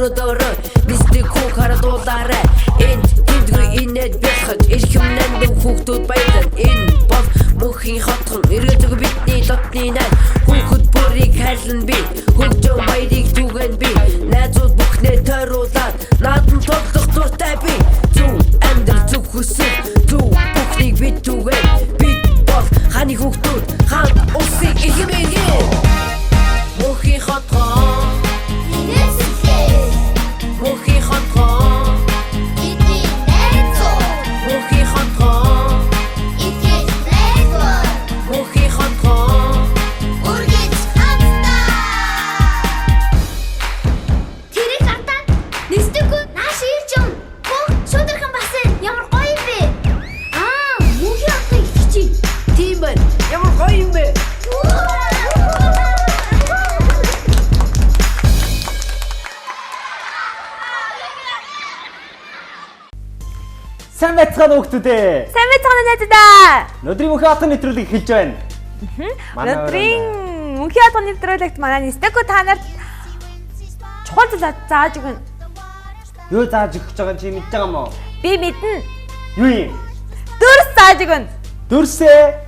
өрөөдөрөө бистик хүү харадуулаарай энд тэндгүй инээд бэлхэж эрхэмнэн хүүхдүүд баялан энэ бол мөнхийн хотхон эргэлэг бидний дотны найз хүүхэд бүрийг хайлан би хөгжөө баярыг түгэн би найзууд бүхнээ тойруулаад наадам тоглох дуртай би зүв амьдрал зүв хүсэл зүв бүхнийг бид түгэн бид бол ханы хүүхдүүд хаан улсыг ихэмээгээ мөнхийн хотхон мөнхийн хотхон бидний найзууд мөнхийн хотхон итгэж найзууд мөнхийн хотхон үргэж хамтдаа тэрийг хатаа нэстэггүй нааш ирж юм хөө шудархан басан ямар гоё юм бэ мөнхийн хотхон итгэж тийм байна ямар гоё юм бэ Сайн байцгаана хүүхдүүдээ. Сайн байцгаана найзуудаа. Өнөөдрийн мөнхийн хотын нэвтрүүлэг эхэлж байна. Өнөөдрийн мөнхийн хотын нэвтрүүлэгт манай Нэстэко та нарт чухал зүйл зааж өгнө. Юу зааж өгч байгаа чи мэдж байгаа юм уу? Би мэднэ. Юу юм? Дүрс зааж өгнө. Дүрсээ.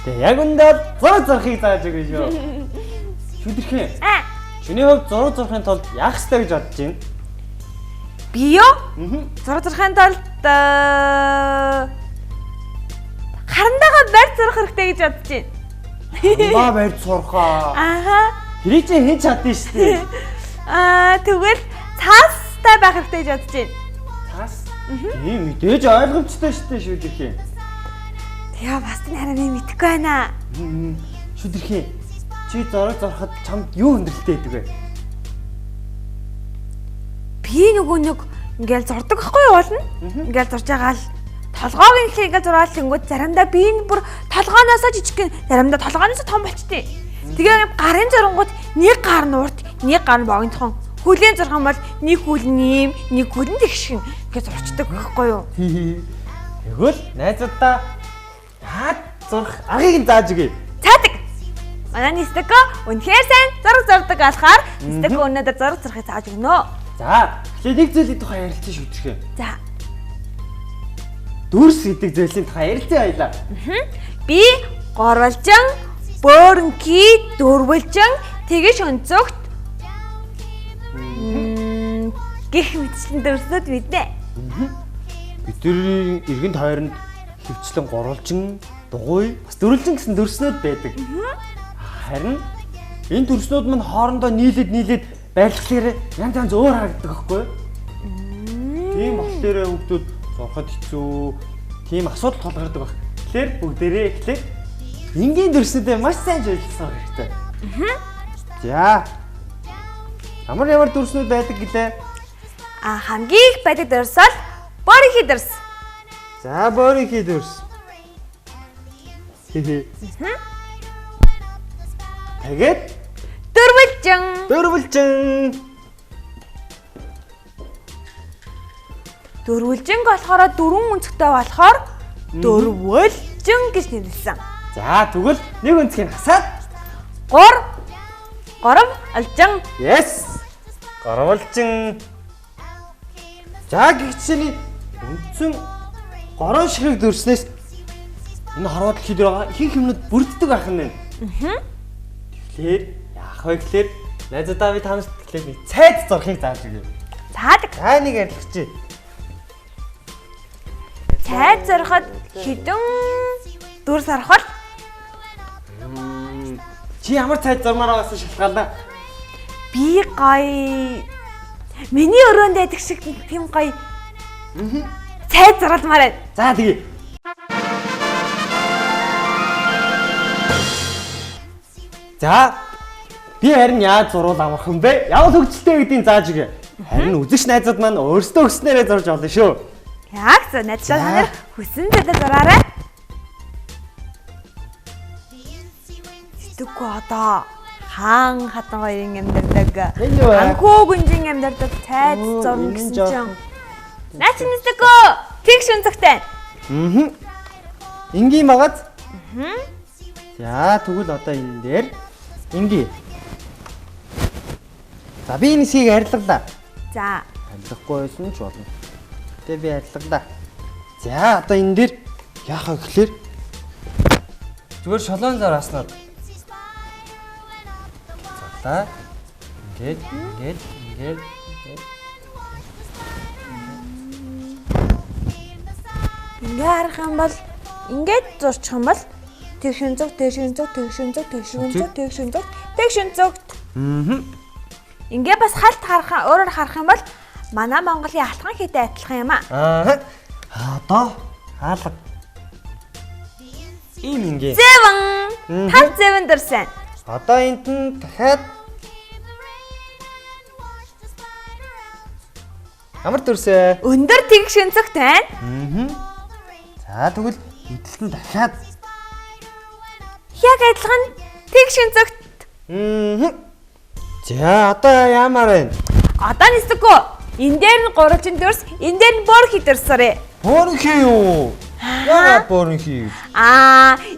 Тэгээ яг үндэ зураг зурхыг зааж өгнө шүү. Шүдэрхэн. Чиний хувьд зураг зурхын тулд яах ёстой гэж бодож байна? Би юу? Зураг зурхын тулд харандаага барь зурах хэрэгтэй гэж бодож байна. Баа барь зурхаа. Хэрэг чи хэн чадна шүү дээ. Тэгвэл цаастай байх хэрэгтэй гэж бодож байна. Цаас? Тийм мэдээж ойлгомжтой шүү дээ шүдэрхэн. Тэгээ бас нэрээ би мэдэхгүй байна. Шүдэрхэн. Чи зураг зурхад чамд юу өндөрлөлтэй байдаг вэ? Би нэг ингээл зурдаг байхгүй юу болно? Ингээл зурж байгаа л толгоог ингээл зураад тэнгууд заримдаа би энэ бүр толгооноосоо жижиг, заримдаа толгооноосоо том болчтой. Тэгээ гарын зурангууд нэг гар нь урт, нэг гар нь богинохон. Хүлийн зурхан бол нэг хүл нэм, нэг хүл нь тэгшин гэж зурчдаг байхгүй юу? Тэгвэл найзуудаа яад зурх аргыг нь зааж өгье. Цаадаг. Манай Нэстэко үнэхээр сайн зураг зурдаг болохоор Нэстэко өнөөдөр зураг зурхыг зааж өгнө. За, тэгэхээр нэг зүйлийн тухай ярилцсан шүдэрхэн. За. Дүрс гэдэг зүйлийн тухай ярилцсан байлаа. Би горволжин, бөөрөнки, дөрвөлжин, тэгэж өнцөгт гэх мэтчлэн дөрвөлд мэднэ. Бидний иргэнд хайранд хөвчлэн горволжин, дугуй, бас дөрвөлжин гэсэн дүрснүүд байдаг. Харин энэ дүрснүүд мань хоорондоо нийлээд байрлахлаараа янз өөр харагддаг байхгүй юу? Тийм болохоор хүүхдүүд зурхад хэцүү, тийм асуудал тулгардаг баг. Тэгэхээр бүгдээрээ эхлээд энгийн дүрснүүдээ маш сайн зөвлөсөн хэрэгтэй. За. Ямар дүрснүүд байдаг гэлээ? Хамгийн их байдаг дүрс бол борихи дүрс. За, борихи дүрс. Тэгээд Дөрвөлжин. Дөрвөлжин болохоор дөрвөн өнцгтэй болохоор дөрвөлжин гэж нэрлэсэн. За, тэгвэл нэг өнцгийг хасаад гороволжин. Yes. Гороволжин. За, гихчний үндсэн горон ширхэг дүрснээс энэ хорвоод дэлхий дээр байгаа ихэнх юмнууд бүрддэг байх нь. Тэгэхээр яах вэ гэхээр найзуудаа би танарт тэгэхээр нэг цайд зурхыг зааж өгье. Цаадаг. За нэг ярилцчих. Цайд зурхад хэдэн дүрс арах вэ? Чи ямар цайд зурмаар байгаас шалтгаална? Би гоё. Миний өрөөнд байдаг шиг тийм гоё. Цайд зуралмаар байна. За тэгье. За би харин яаж зурвал амарх юм бэ? Явал хөгжилтэй гэдгийг зааж өгье. Харин үзэгч найзууд маань өөрсдөө өснээрээ зурж олно шүү. Яг зөв найзлаа та нар хүссэн зүйлээ зураарай. Тэггүй одоо хаан хатан хоёрын амьдардаг. Анхөө гүнжин амьдардаг цайд зурна гэсэн чинь. Наач нэстэкөө тэгш өнцөгтэй. Ингийн магаз. За тэгвэл одоо энэ дээр ингийн. За би энэ хэсгийг арилгалаа. За. Арилгахгүй байсан ч болно. Тэгээ би арилгалаа. За одоо энэ дээр яах вэ гэхээр зүгээр шолоон зар аснаад. За. Ингээд. Ингээ харах юм бол ингээд зурчих юм бол тэгшин зүг. Ингээ бас халт харах өөрөөр харах юм бол манай Монголын алтхан хийтэй адилхан юм аа. Одоо хаалга. Ийм ингээ. Зэвэн. Тав зэвэн дурсан. Одоо энд нь дахиад ямар дүрсээ? Өндөр тэгшин зүгт байна. За тэгвэл эдэлтэн дахиад яг адилхан тэгшин зүгт. За одоо ямар вэ? Одоо нисдэггүй. Энэ дээр нь гурвалжин дурс, энэ дээр нь бөөрхи дурсарэ. Бөөрхи юу? Яагаад бөөрхи?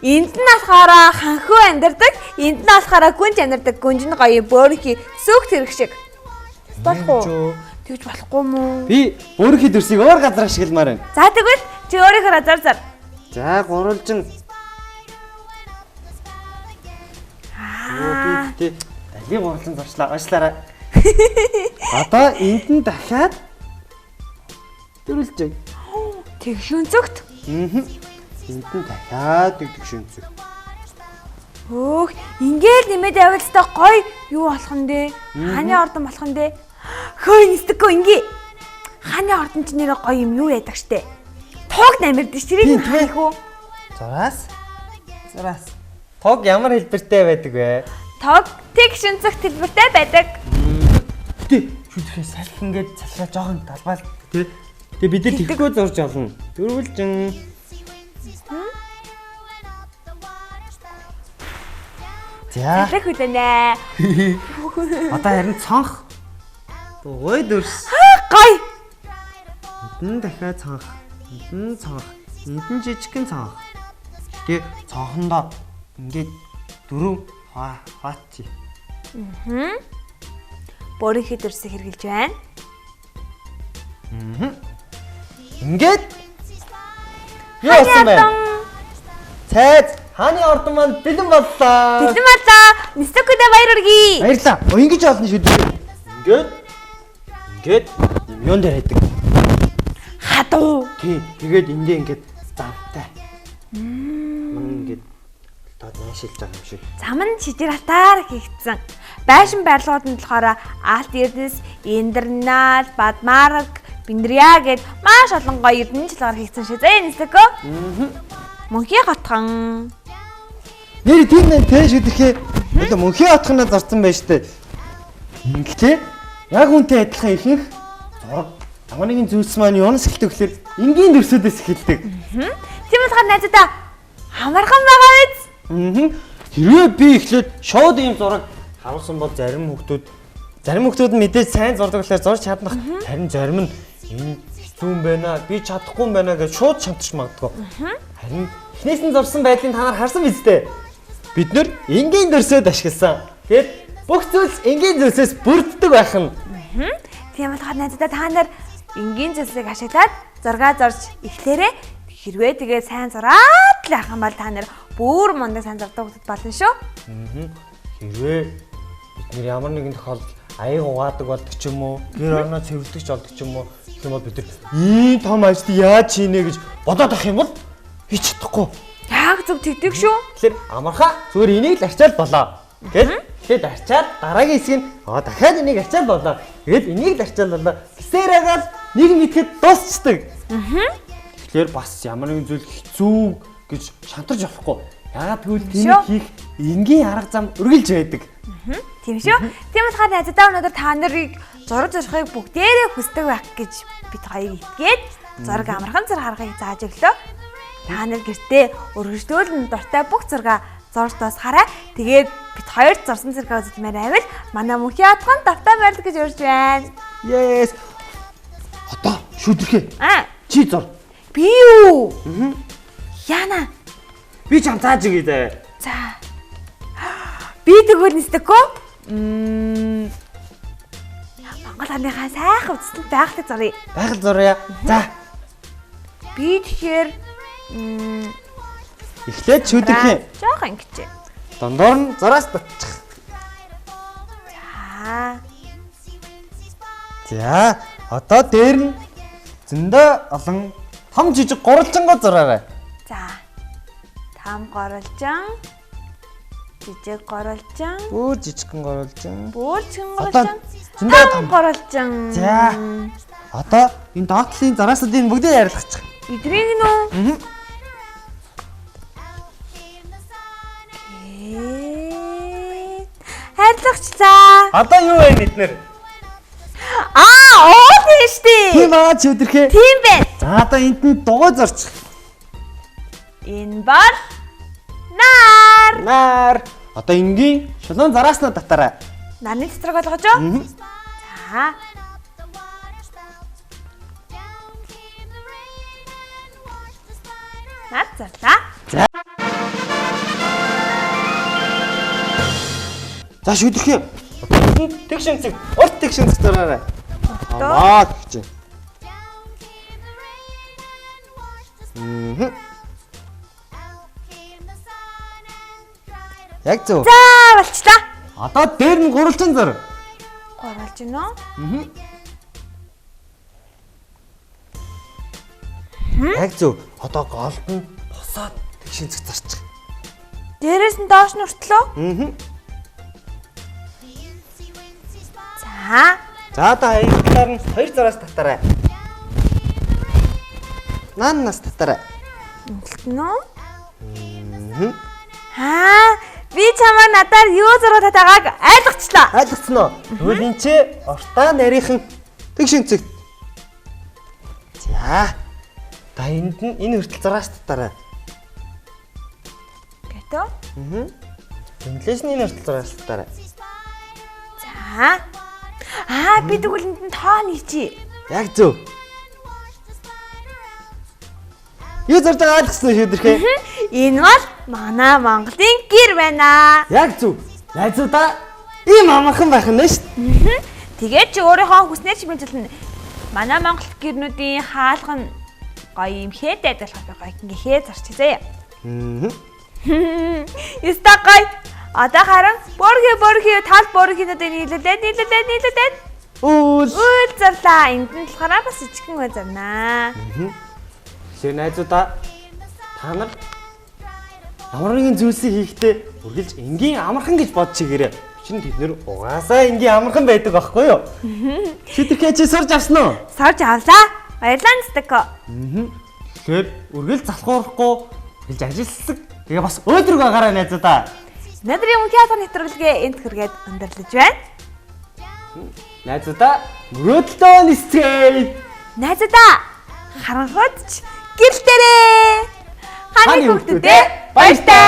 Энд нь болохоор ханхуу амьдардаг, энд нь болохоор гүнж амьдардаг. Гүнж нь гоё бөөрхи сүгт хэрэг шиг. Болох уу? Тэгж болохгүй мүү? Би бөөрхи дурсыг өөр газар ашигламаар байна. За тэгвэл чи өөрийнхөө зар. За гурвалжин. Би дали гурвалжин зарчлаа. Аашлаарай. Одоо энд нь дахиад дөрвөлжин. Тэгшүүн зүгт. Энд нь дахиад тэгшүүн зүгт. Хөөх, ингээл нэмээд явал та гоё юу болох нь дээ? Ханы ордон болох нь дээ? Хөөе нисдэггүй ингээ. Ханы ордон ч нэрээ гоё юм юу яадаг штэ. Тог намирдэж тэрийг хаах уу? Зураас. Тог ямар хэлбэртэй байдаг вэ? Тог тэгшүүн зүгт хэлбэртэй байдаг. Тэ шүлхээ салхи ингээд цалхаа жоохон талбаал тий. Тэгээ бид нар тэгхгүй зурж олно. Дөрвөлжин. За. Тэг хүлэнэ. Одоо харин цонх. Ой дөрс. Гой. Эдэн дахиад цонх. Эдэн жижигхэн цонх. Тэгээ цонхондоо ингээд дөрөв хаач. Бөөрхи дурсыг хэрглэж байна. Ингээд юу болсон бэ? Цайз хааны ордон маань бэлэн боллоо. Нисдэггүйдээ баяр хүргэе. Баярлаа. Ингэж олно шүү дээ. Ингээд юм дээр хайдаг. Хадуу. Тий. Тэгээд эндээ ингээд замтай. Ингээд тод наашилж байгаа юм шиг. Зам нь шижир хатаар хийгдсэн. Байшин барилгууд нь болохоор Алт Эрдэнэс, Индернал, Бадмараг, Биндрия гэд маш олон гоё эрдэнэ чилгаар хийгдсэн шээ. За энэ нисдэггүй. Мөнхийн хотхон. Нэр тийм нэ тэ шүдэхээ. Одоо мөнхийн хотхоноо зарсан байж тээ. Ингээд яг үнтэй адилхан ихэнх зураг. Аманыгийн зүйлс маань юунаас эхэлдэг гэхээр энгийн дөрсөөдөөс эхэлдэг. Тийм болохоор найзуудаа хамархан байгаа биз? Хэрвээ би эхлээд шууд ийм зураг харуулсан бол зарим хүмүүс нь мэдээж сайн зурдаг болохоор зурж чаднах. Харин зарим нь энэ хэцүү юм байна. Би чадахгүй юм байна гэж шууд шантарч магадгүй. Харин эхнээс нь зурсан байдлыг та нар харсан биз дээ. Бид нэр энгийн дөрсөөд ашигласан. Тэгээд бүх зүйлс энгийн зүйлсээс бүрддэг байх нь. Тийм болохоор найзуудаа та нар энгийн зүйлсийг ашиглаад зураг зорж эхлээрээ. Хэрвээ тэгээ сайн зураад л ах юм бол та нар бүр мундаг сайн зурдаг хүмүүс болно шүү. Хэрвээ бид нэр ямар нэгэн тохиолдолд аяг угаадаг болдог ч юм уу, гэр орноо цэвэрлдэг ч болдог ч юм уу, гэх юм бол бид нар ийм том ажлыг яаж хийнэ гэж бодоод ах юм бол хийж чадахгүй. Яг зөв тэгдэг шүү. Тэгэхээр амархаа зүгээр энийг л арчаал болоо. Тэгээд арчаад дараагийн хэсгийг дахиад энийг арчаал болоо. Тэгээд энийг л арчаал болоо. Гэсээр агаад нэг мэдэхэд дуусчдаг. Тэгэхээр бас ямар нэгэн зүйл хэцүү гэж шантарч болохгүй. Яагаад гэвэл тэнийг хийх энгийн арга зам үргэлж байдаг. Тийм шүү. Тийм болохоор найзуудаа өнөөдөр та нарыг зураг зурхыг бүгдээрээ хүсдэг байх гэж бид хоёрыг итгээд зураг амархан зураг харахыг зааж өглөө. Та нар гэртээ өргөжлүүлэн дуртай бүх зураг зурж дуусгараа. Тэгээд бид хоёр зурсан зураг үзмээр байвал манай мөнхийн хатхан давтаа байрлал гэж урьж байна. Yes. Одоо шүдэрхээ. Чи зур. Би юу? Яна. Би ч зааж игээ дээ. За. Би тэгвэл нисдэггүй. Монгол амынхаа сайхан үзэсгэлэнт байгалыг зуръя. Байгаль зуръя. За. Би тэгэхээр Эхлээд шүдэрхий. жоохон ингэчээ. Дондоор нь зураас татчих. За, одоо дээр нь зөндөө олон том жижиг гурвалжинго зураарай. За. Том гурвалжин, жижиг гурвалжин, Бүр жижигхэн гурвалжин. бөөрчгөн Одоо гурвалжин, зөндөө том том. гурвалжин. За. Одоо энэ доотлын зураасуудыг бүгдийг ярилцгачих. Эдрийг нөө. Хайрлагчлаа. Одоо юу вэ эднэр? Оо тийш тий. Тийм аа шүдэрхий. Тийм байна. За одоо энд нь дугуй зорчих. Энэ бар нар. Нар. Одоо энгийн шулуун зарааснаа татаарай. Нарны цэцрэг болгож оо. За. Нар зарлаа. За шүдэрхий. Тэг шимцэг. Урт тэг шимцэг зураарай. Аа гэж. Яг зөв. За болчлаа. Одоо дээр нь гурвалжин зур. Гурвалж гинөө. Яг зөв. Одоо голд нь босоод тэг шимцэг зарчих. Дээрээс нь доош нь хүртлөө. За. За одоо хоёрдугаар нь хоёр зураас татаарай. Нааннаас татаарай. Нөө. Би чамаа надаар юу зураг татаагааг ойлгочлаа. Ойлгоцсон уу? Тэгвэл энэ чи уртаа нарийнхан тэг шимцэг. За. Та энд нь энэ хүртэл зураас татаарай. Гэтөө. Тэмлээс нь энэ хүртэл зураас татаарай. За. Би тэгвэл энд нь тоо нийчи. Яг зөв. Юу зурдаг ойлгосон шүдэрхээ? Энэ бол манай Монголын гэр байна. Яг зөв. Найзуудаа ийм амархан байх нь шүү дээ. Тэгээд чи өөрийнхөө хүснээр чимээжлэн манай Монгол гэрнүүдийн хаалга нь гоё юм хээтэй адилхан гоё ингээ зарчизээ. Яста гоё. Одоо харин бөргий тал бөргийнүүдээ нийлүүлээд. Үл зарлаа. Энд нь болохоор бас ичгэн бай зарнаа. Тэгэхээр найзуудаа та нар ямар нэгэн зүйлсийг хийхдээ үргэлж энгийн амархан гэж бодож игээрэй. Чин тэд нэр угаасаа энгийн амархан байдаг байхгүй юу? Шүдэрхий чи сурж авсан уу? Сорж авлаа. Баярлалаа Стеко. Тэгэхээр үргэлж залхуурахгүй үргэлж ажилласаг. Тэгээ бас өөдрөг байгаарай найзуудаа. Өнөөдрийн театр нэвтрүүлгээ энд хүргээд өндөрлөж байна. Найзуудаа мөрөөдөлтөө нисцгээе. Найзуудаа харанхуйч гэрэлтээрээ. Ханы хүүхдүүдээ баяртай.